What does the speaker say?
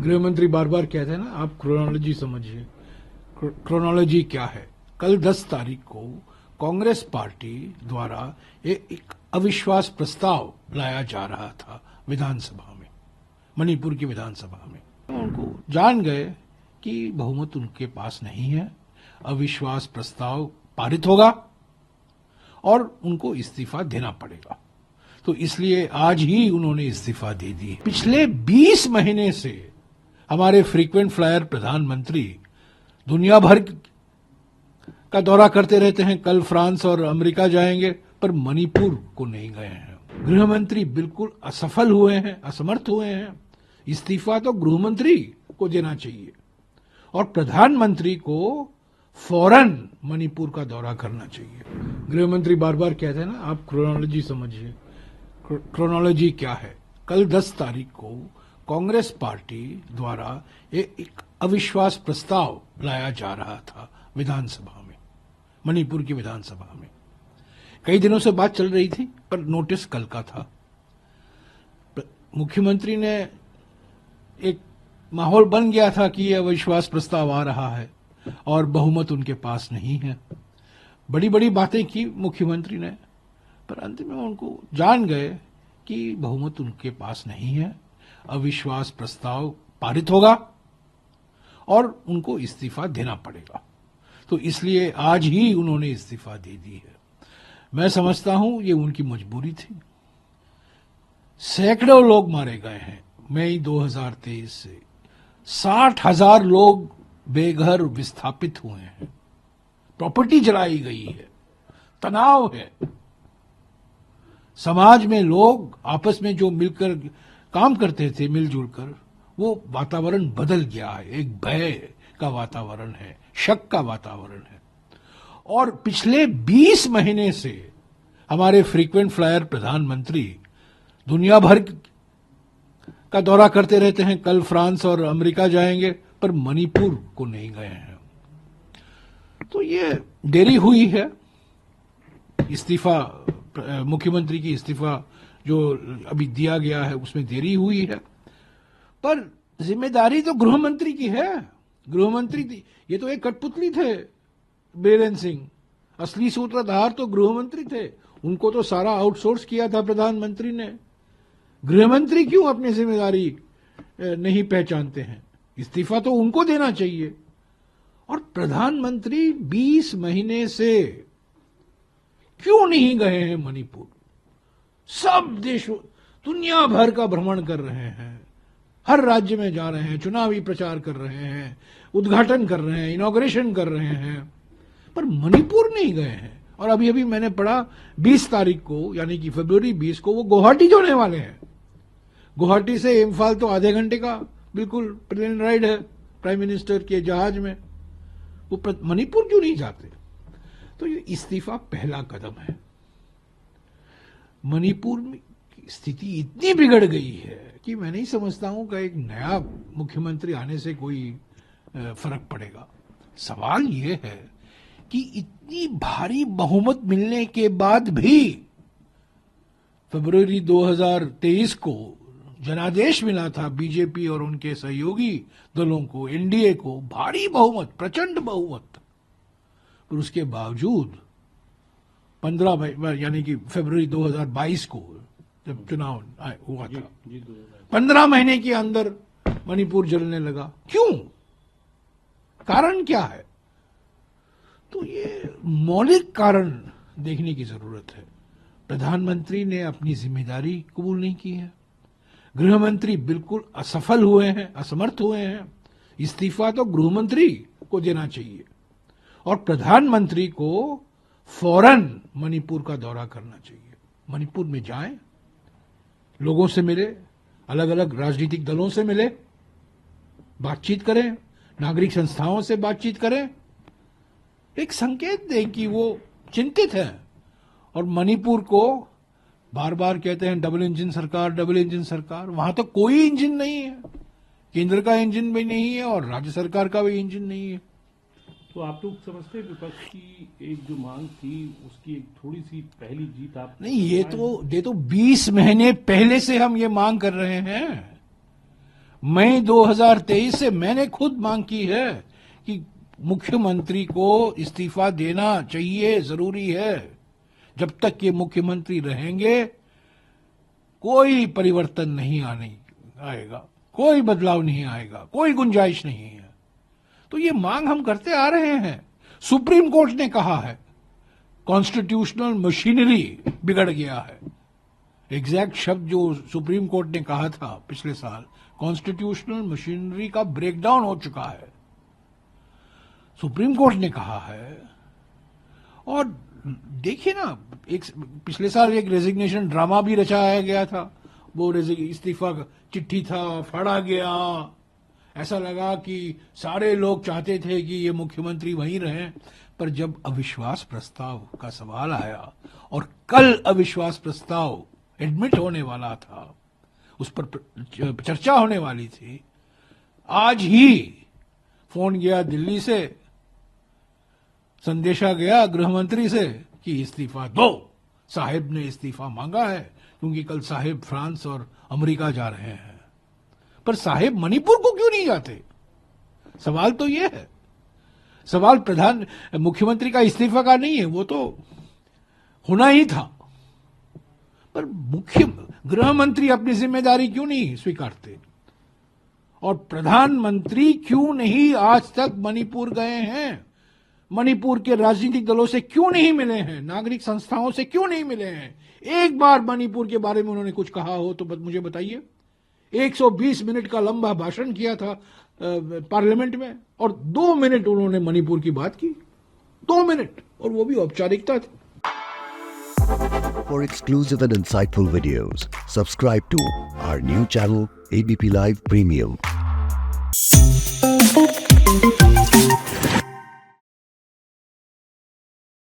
गृह मंत्री बार बार कहते हैं ना, आप क्रोनोलॉजी समझिए। क्रोनोलॉजी क्या है? कल 10 तारीख को कांग्रेस पार्टी द्वारा एक अविश्वास प्रस्ताव लाया जा रहा था विधानसभा में, मणिपुर की विधानसभा में। उनको जान गए कि बहुमत उनके पास नहीं है, अविश्वास प्रस्ताव पारित होगा और उनको इस्तीफा देना पड़ेगा। तो इसलिए आज ही उन्होंने इस्तीफा दे दी। पिछले 20 महीने से हमारे फ्रीक्वेंट फ्लायर प्रधानमंत्री दुनिया भर का दौरा करते रहते हैं। कल फ्रांस और अमेरिका जाएंगे, पर मणिपुर को नहीं गए हैं। गृह मंत्री बिल्कुल असफल हुए हैं, असमर्थ हुए हैं। इस्तीफा तो गृह मंत्री को देना चाहिए और प्रधानमंत्री को फौरन मणिपुर का दौरा करना चाहिए। गृह मंत्री बार बार कहते हैं ना, आप क्रोनोलॉजी समझिए। क्रोनोलॉजी क्या है? कल 10 तारीख को कांग्रेस पार्टी द्वारा एक अविश्वास प्रस्ताव लाया जा रहा था विधानसभा में, मणिपुर की विधानसभा में। कई दिनों से बात चल रही थी, पर नोटिस कल का था। मुख्यमंत्री ने एक माहौल बन गया था कि यह अविश्वास प्रस्ताव आ रहा है और बहुमत उनके पास नहीं है। बड़ी बड़ी बातें की मुख्यमंत्री ने, पर अंत में उनको जान गए कि बहुमत उनके पास नहीं है, अविश्वास प्रस्ताव पारित होगा और उनको इस्तीफा देना पड़ेगा। तो इसलिए आज ही उन्होंने इस्तीफा दे दी है। मैं समझता हूं ये उनकी मजबूरी थी। सैकड़ों लोग मारे गए हैं मई 2023 से। 60,000 लोग बेघर विस्थापित हुए हैं, प्रॉपर्टी जलाई गई है, तनाव है। समाज में लोग आपस में जो मिलकर काम करते थे, मिलजुल कर, वो वातावरण बदल गया है। एक भय का वातावरण है, शक का वातावरण है। और पिछले 20 महीने से हमारे फ्रीक्वेंट फ्लायर प्रधानमंत्री दुनिया भर का दौरा करते रहते हैं। कल फ्रांस और अमेरिका जाएंगे, पर मणिपुर को नहीं गए हैं। तो ये देरी हुई है। इस्तीफा, मुख्यमंत्री की इस्तीफा जो अभी दिया गया है, उसमें देरी हुई है, पर जिम्मेदारी तो गृह मंत्री की है। गृह मंत्री थी, ये तो एक कठपुतली थे बीरेन सिंह। असली सूत्रधार तो गृह मंत्री थे, उनको तो सारा आउटसोर्स किया था प्रधानमंत्री ने। गृह मंत्री क्यों अपनी जिम्मेदारी नहीं पहचानते हैं? इस्तीफा तो उनको देना चाहिए। और प्रधानमंत्री 20 महीने से क्यों नहीं गए हैं मणिपुर? सब देशों, दुनिया भर का भ्रमण कर रहे हैं, हर राज्य में जा रहे हैं, चुनावी प्रचार कर रहे हैं, उद्घाटन कर रहे हैं, इनॉग्रेशन कर रहे हैं, पर मणिपुर नहीं गए हैं। और अभी अभी मैंने पढ़ा 20 तारीख को, यानी कि फरवरी 20 को वो गुवाहाटी जाने वाले हैं। गुवाहाटी से इम्फाल तो आधे घंटे का बिल्कुल प्लेन राइड है प्राइम मिनिस्टर के जहाज में। वो मणिपुर क्यों नहीं जाते? तो ये इस्तीफा पहला कदम है। मणिपुर में स्थिति इतनी बिगड़ गई है कि मैं नहीं समझता हूं कि एक नया मुख्यमंत्री आने से कोई फर्क पड़ेगा। सवाल यह है कि इतनी भारी बहुमत मिलने के बाद भी फरवरी 2023 को जनादेश मिला था बीजेपी और उनके सहयोगी दलों को, एनडीए को, भारी बहुमत, प्रचंड बहुमत, पर उसके बावजूद 15 यानी कि फरवरी 2022 को जब चुनाव हुआ था, 15 महीने के अंदर मणिपुर जलने लगा। क्यों? कारण क्या है? तो ये मौलिक कारण देखने की जरूरत है। प्रधानमंत्री ने अपनी जिम्मेदारी कबूल नहीं की है। गृह मंत्री बिल्कुल असफल हुए हैं, असमर्थ हुए हैं। इस्तीफा तो गृह मंत्री को देना चाहिए और प्रधानमंत्री को फौरन मणिपुर का दौरा करना चाहिए। मणिपुर में जाएं, लोगों से मिले, अलग अलग राजनीतिक दलों से मिले, बातचीत करें, नागरिक संस्थाओं से बातचीत करें, एक संकेत दें कि वो चिंतित हैं। और मणिपुर को बार बार कहते हैं डबल इंजन सरकार, डबल इंजन सरकार। वहां तो कोई इंजन नहीं है, केंद्र का इंजन भी नहीं है और राज्य सरकार का भी इंजन नहीं है। तो आप लोग समझते हैं विपक्ष की एक जो मांग थी उसकी एक थोड़ी सी पहली जीत आप नहीं, ये तो 20 महीने पहले से हम ये मांग कर रहे हैं। मई 2023 से मैंने खुद मांग की है कि मुख्यमंत्री को इस्तीफा देना चाहिए, जरूरी है। जब तक ये मुख्यमंत्री रहेंगे कोई परिवर्तन नहीं आएगा, कोई बदलाव नहीं आएगा, कोई गुंजाइश नहीं है। तो ये मांग हम करते आ रहे हैं। सुप्रीम कोर्ट ने कहा है कॉन्स्टिट्यूशनल मशीनरी बिगड़ गया है। एग्जैक्ट शब्द जो सुप्रीम कोर्ट ने कहा था पिछले साल, कॉन्स्टिट्यूशनल मशीनरी का ब्रेकडाउन हो चुका है, सुप्रीम कोर्ट ने कहा है। और देखिए ना, एक पिछले साल एक रेजिग्नेशन ड्रामा भी रचाया गया था। वो इस्तीफा चिट्ठी था, फाड़ा गया, ऐसा लगा कि सारे लोग चाहते थे कि ये मुख्यमंत्री वहीं रहें। पर जब अविश्वास प्रस्ताव का सवाल आया और कल अविश्वास प्रस्ताव एडमिट होने वाला था, उस पर चर्चा होने वाली थी, आज ही फोन गया दिल्ली से, संदेशा गया गृह मंत्री से कि इस्तीफा दो। साहिब ने इस्तीफा मांगा है क्योंकि कल साहिब फ्रांस और अमेरिका जा रहे हैं। पर साहिब मणिपुर को क्यों नहीं जाते? सवाल तो यह है। सवाल मुख्यमंत्री का इस्तीफा का नहीं है, वो तो होना ही था। पर गृह मंत्री अपनी जिम्मेदारी क्यों नहीं स्वीकारते? और प्रधानमंत्री क्यों नहीं आज तक मणिपुर गए हैं? मणिपुर के राजनीतिक दलों से क्यों नहीं मिले हैं? नागरिक संस्थाओं से क्यों नहीं मिले हैं? एक बार मणिपुर के बारे में उन्होंने कुछ कहा हो तो मुझे बताइए। 120 मिनट का लंबा भाषण किया था पार्लियामेंट में और 2 मिनट उन्होंने मणिपुर की बात की। 2 मिनट, और वो भी औपचारिकता थी। For exclusive and insightful videos, subscribe to our new channel ABP Live Premium.